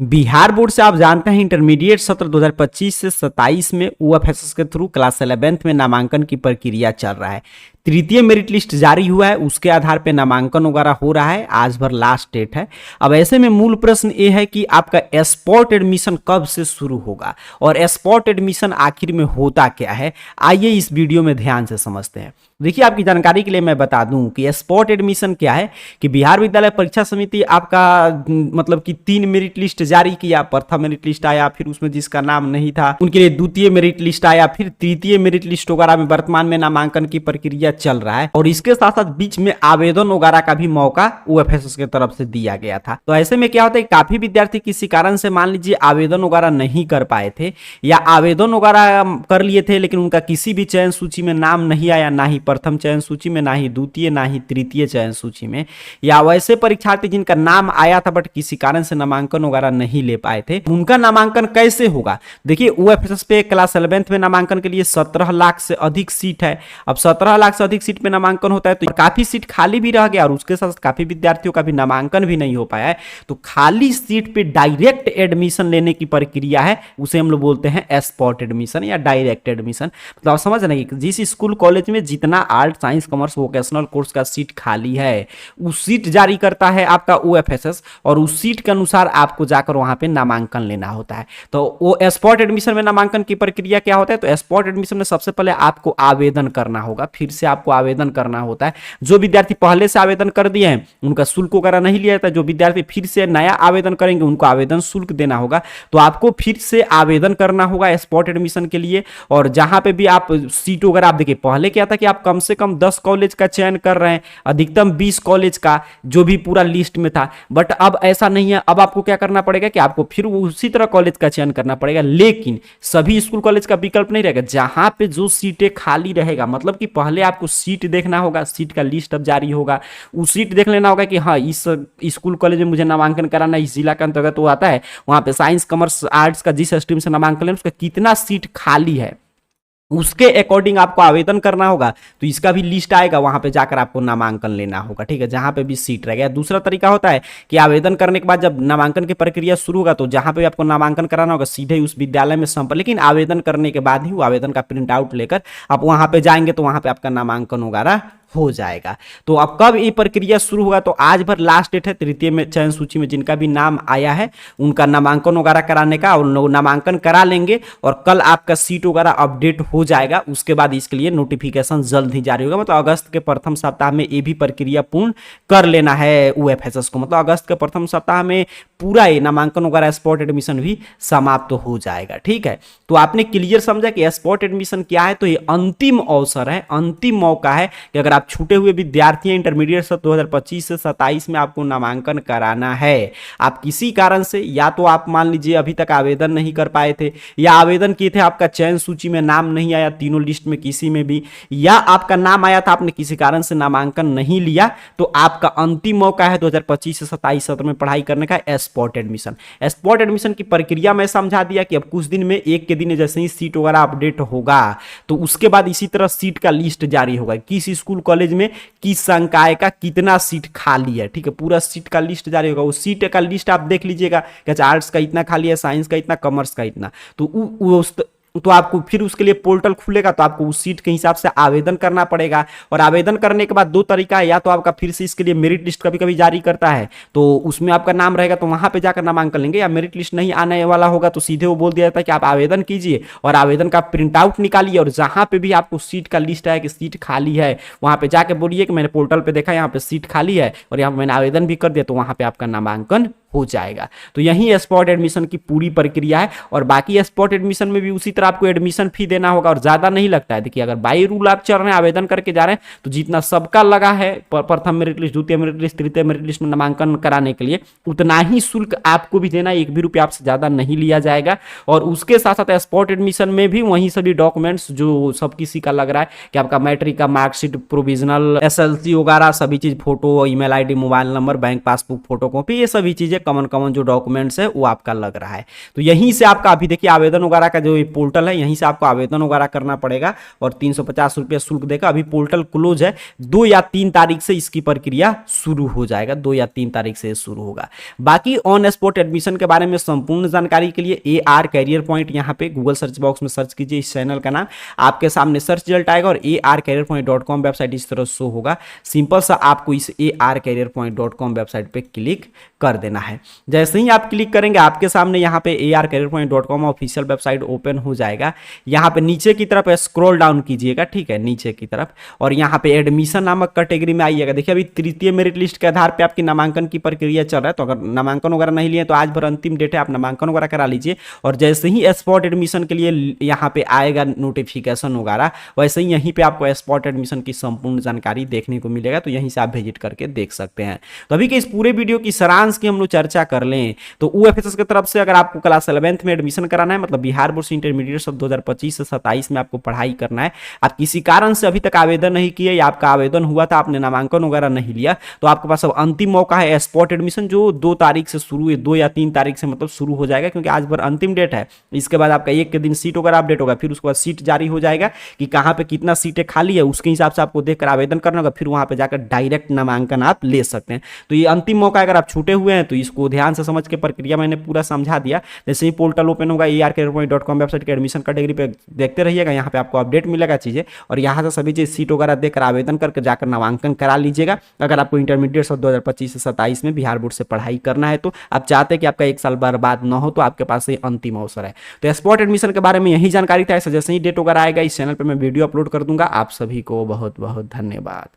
Bihar board से आप जानते हैं इंटरमीडिएट सत्र 2025 से 27 में यूएफएसएस के थ्रू क्लास 11th में नामांकन की प्रक्रिया चल रहा है। तृतीय मेरिट लिस्ट जारी हुआ है, उसके आधार पे नामांकन वगैरह हो रहा है। आज भर लास्ट डेट है। अब ऐसे में मूल प्रश्न ये है कि आपका स्पॉट एडमिशन कब से शुरू होगा और स्पॉट एडमिशन आखिर में होता क्या है, आइए इस वीडियो में ध्यान से समझते हैं। देखिए, आपकी जानकारी के लिए मैं बता दूं कि स्पॉट एडमिशन क्या है कि बिहार विद्यालय परीक्षा समिति आपका मतलब कि 3 मेरिट लिस्ट जारी किया। प्रथम मेरिट लिस्ट आया, फिर उसमें जिसका नाम नहीं था उनके लिए द्वितीय मेरिट लिस्ट आया, फिर तृतीय मेरिट लिस्ट वगैरह में वर्तमान में नामांकन की प्रक्रिया चल रहा है और इसके साथ साथ बीच में आवेदन वगैरह का भी मौका यूएफएसएस की तरफ से दिया गया था। तो ऐसे में क्या होता है, काफी विद्यार्थी किसी कारण से मान लीजिए आवेदन वगैरह नहीं कर पाए थे या आवेदन वगैरह कर लिए थे लेकिन उनका किसी भी चयन सूची में नाम नहीं आया, ना ही प्रथम चयन सूची में, ना ही द्वितीय, ना ही तृतीय चयन सूची में, या वैसे परीक्षार्थी जिनका नाम आया था बट किसी कारण से नामांकन वगैरह नहीं ले पाए थे, उनका नामांकन कैसे होगा। देखिए, यूएफएसएस पे क्लास 11th में नामांकन के लिए 17 लाख से अधिक सीट है। अब 17 लाख से अधिक सीट पे नामांकन होता है तो काफी सीट खाली भी रह गया और उसके साथ काफी विद्यार्थियों का भी नामांकन भी नहीं हो पाया है। तो खाली सीट पे डायरेक्ट एडमिशन लेने की प्रक्रिया है, उसे हम लोग बोलते हैं स्पॉट एडमिशन या डायरेक्ट एडमिशन। मतलब आप समझ रहे हैं कि जिस स्कूल कॉलेज में जितना art, science, commerce, vocational course का सीट खाली है उस सीट जारी करता है आपका यूएफएसएस और उस सीट के अनुसार आपको जाकर वहां पे नामांकन लेना होता है। तो वो स्पॉट एडमिशन में नामांकन की प्रक्रिया क्या होता है, तो स्पॉट एडमिशन में सबसे पहले आपको आवेदन करना होगा, फिर से आपको आवेदन करना होता है। जो विद्यार्थी पहले से आवेदन कर दिए हैं उनका शुल्क वगैरह नहीं लिया जाता, जो विद्यार्थी फिर से नया आवेदन करेंगे उनको आवेदन शुल्क देना होगा। तो आपको फिर से आवेदन करना होगा स्पॉट एडमिशन के लिए और जहां पे भी आप सीट वगैरह, आप देखिए पहले क्या था कि आप कम से कम 10 कॉलेज का चयन कर रहे हैं, अधिकतम 20 कॉलेज का, जो भी पूरा लिस्ट में था। बट अब ऐसा नहीं है, अब आपको क्या करना पड़ेगा कि आपको फिर उसी तरह कॉलेज का चयन करना पड़ेगा, लेकिन सभी स्कूल कॉलेज का विकल्प नहीं रहेगा। जहां पे जो सीटें खाली रहेगा, मतलब कि पहले आपको सीट देखना होगा, सीट का लिस्ट अब जारी होगा, उस सीट देख लेना होगा कि हाँ इस स्कूल कॉलेज में मुझे नामांकन कराना, इस जिला के अंतर्गत वो आता है, वहां पे साइंस, कॉमर्स, आर्ट्स का जिस स्ट्रीम से नामांकन लेना उसका कितना सीट खाली है उसके अकॉर्डिंग आपको आवेदन करना होगा। तो इसका भी लिस्ट आएगा, वहां पे जाकर आपको नामांकन लेना होगा, ठीक है, जहां पे भी सीट रहेगा। दूसरा तरीका होता है कि आवेदन करने के बाद जब नामांकन की प्रक्रिया शुरू होगा तो जहां पे भी आपको नामांकन कराना होगा सीधे ही उस विद्यालय में संपर्क, लेकिन आवेदन करने के बाद ही वो आवेदन का प्रिंट आउट लेकर आप वहां पे जाएंगे तो वहां पे आपका नामांकन वगैरह हो जाएगा। तो अब कब ये प्रक्रिया शुरू होगा, तो आज भर लास्ट डेट है। तृतीय में चयन सूची में जिनका भी नाम आया है उनका नामांकन वगैरह कराने का, और नामांकन करा लेंगे और कल आपका सीट वगैरह अपडेट हो जाएगा। उसके बाद इसके लिए नोटिफिकेशन जल्द ही जारी होगा। मतलब अगस्त के प्रथम सप्ताह में ये भी प्रक्रिया पूर्ण कर लेना है यूएफएसएस को। मतलब अगस्त के प्रथम सप्ताह में पूरा ये नामांकन वगैरह स्पॉट एडमिशन भी समाप्त हो जाएगा, ठीक है। तो आपने क्लियर समझा कि स्पॉट एडमिशन क्या है। तो ये अंतिम अवसर है, अंतिम मौका है कि अगर आप छूटे हुए विद्यार्थी हैं, इंटरमीडिएट सत्र 2025 से 27 में आपको नामांकन कराना है, आप किसी कारण से, या तो आप मान लीजिए अभी तक आवेदन नहीं कर पाए थे, या आवेदन किए थे आपका चयन सूची में नाम नहीं आया, तीनों लिस्ट में किसी में भी, या आपका नाम आया था आपने किसी कारण से नामांकन नहीं लिया, तो आपका अंतिम मौका है 2025 से 27 सत्र में पढ़ाई करने का स्पॉट एडमिशन। स्पॉट एडमिशन की प्रक्रिया मैं समझा दिया कि अब कुछ दिन में, एक के दिन जैसे ही सीट वगैरह अपडेट होगा तो उसके बाद इसी तरह सीट का लिस्ट जारी होगा, किस स्कूल कॉलेज में किस संकाय का कितना सीट खाली है, ठीक है, पूरा सीट का लिस्ट जारी होगा। उस सीट का लिस्ट आप देख लीजिएगा कि आर्ट्स का इतना खाली है, साइंस का इतना, कॉमर्स का इतना, तो आपको फिर उसके लिए पोर्टल खुलेगा तो आपको उस सीट के हिसाब से आवेदन करना पड़ेगा। और आवेदन करने के बाद दो तरीका है, या तो आपका फिर से इसके लिए मेरिट लिस्ट कभी कभी जारी करता है तो उसमें आपका नाम रहेगा तो वहां पे जाकर नामांकन लेंगे, या मेरिट लिस्ट नहीं आने वाला होगा तो सीधे वो बोल दिया जाता है कि आप आवेदन कीजिए और आवेदन का प्रिंट आउट निकालिए और जहां पे भी आपको सीट का लिस्ट है कि सीट खाली है वहां पे जाके बोलिए कि मैंने पोर्टल पे देखा यहाँ पे सीट खाली है और यहाँ पे मैंने आवेदन भी कर दिया, तो वहां पे आपका नामांकन हो जाएगा। तो यही स्पॉट एडमिशन की पूरी प्रक्रिया है। और बाकी स्पॉट एडमिशन में भी उसी तरह आपको एडमिशन फी देना होगा और ज्यादा नहीं लगता है। देखिए, अगर बाई रूल आप चल रहे हैं, आवेदन करके जा रहे हैं, तो जितना सबका लगा है प्रथम मेरिट लिस्ट, द्वितीय मेरिट लिस्ट, तृतीय मेरिट लिस्ट में नामांकन कराने के लिए, उतना ही शुल्क आपको भी देना, 1 भी रुपया आपसे ज्यादा नहीं लिया जाएगा। और उसके साथ साथ स्पॉट एडमिशन में भी वही सभी डॉक्यूमेंट्स जो सब किसी का लग रहा है कि आपका मैट्रिक का मार्कशीट, प्रोविजनल, एसएलसी वगैरह सभी चीज, photo, email ID, mobile number, bank passbook, photocopy, ये सभी चीजें लीजिए कॉमन कॉमन जो डॉक्यूमेंट्स है वो आपका लग रहा है। तो यहीं से आपका अभी देखिए आवेदन वगैरह का जो ये पोर्टल है यहीं से आपको आवेदन वगैरह करना पड़ेगा और 350 रुपया शुल्क देगा। अभी पोर्टल क्लोज है, 2 या 3 तारीख से इसकी प्रक्रिया शुरू हो जाएगा, 2 या 3 तारीख से शुरू होगा। बाकी ऑन स्पॉट एडमिशन के बारे में संपूर्ण जानकारी के लिए AR कैरियर पॉइंट यहाँ पे गूगल सर्च बॉक्स में सर्च कीजिए, इस चैनल का नाम आपके सामने सर्च रिजल्ट आएगा और arcareerpoint.com वेबसाइट इस तरह शो होगा। सिंपल सा आपको इस arcareerpoint.com वेबसाइट पे क्लिक कर देना है। जैसे ही आप क्लिक करेंगे आपके सामने यहाँ पे arcareerpoint.com ऑफिशियल वेबसाइट ओपन हो जाएगा। यहाँ पे नीचे की तरफ स्क्रॉल डाउन कीजिएगा, ठीक है, नीचे की तरफ, और यहाँ पे एडमिशन नामक कैटेगरी में आइएगा। देखिए अभी तृतीय मेरिट लिस्ट के आधार पे आपकी नामांकन की प्रक्रिया चल रहा है, तो अगर नामांकन वगैरह नहीं लिए तो आज भर अंतिम डेट है, आप नामांकन वगैरह करा लीजिए। और जैसे ही स्पॉट एडमिशन के लिए यहाँ पे आएगा नोटिफिकेशन वगैरह, वैसे ही यहीं पे आपको स्पॉट एडमिशन की संपूर्ण जानकारी देखने को मिलेगा, तो यहीं से आप विजिट करके देख सकते हैं। तो अभी के इस पूरे वीडियो की सारांश की हम लोग चर्चा कर लें तो UFSS की तरफ से अगर आपको क्लास 11th में एडमिशन कराना है, मतलब बिहार बोर्ड इंटरमीडिएट सब 2025 से 27 में आपको पढ़ाई करना है, आप किसी कारण से अभी तक आवेदन नहीं किए या आपका आवेदन हुआ था आपने नामांकन वगैरह नहीं लिया, तो आपके पास अब अंतिम मौका है स्पॉट एडमिशन, जो 2 तारीख से शुरू है, 2 या 3 तारीख से मतलब शुरू हो जाएगा, क्योंकि आज भर अंतिम डेट है। इसके बाद आपका एक के दिन सीट वगैरह अपडेट होगा, फिर उसके बाद सीट जारी हो जाएगा कि कहाँ पे कितना सीटें खाली है, उसके हिसाब से आपको देखकर आवेदन करना होगा, फिर वहां पे जाकर डायरेक्ट नामांकन आप ले सकते हैं। तो ये अंतिम मौका, अगर आप छूटे हुए हैं तो इसको ध्यान से समझ के, प्रक्रिया मैंने पूरा समझा दिया। जैसे ही पोर्टल ओपन होगा arcareerpoint.com वेबसाइट के एडमिशन कैटेगरी पे देखते रहिएगा, यहाँ पे आपको अपडेट मिलेगा चीजें, और यहाँ से सभी चीज सीट वगैरह देकर आवेदन करके जाकर नामांकन करा लीजिएगा। अगर आपको इंटरमीडिएट सब 2025 से 27 में बिहार बोर्ड से पढ़ाई करना है, तो आप चाहते हैं कि आपका 1 साल बर्बाद न हो, तो आपके पास ये अंतिम अवसर है। तो स्पॉट एडमिशन के बारे में यही जानकारी था। जैसे ही डेट वगैरह आएगा इस चैनल पर मैं वीडियो अपलोड कर दूंगा। आप सभी को बहुत बहुत धन्यवाद।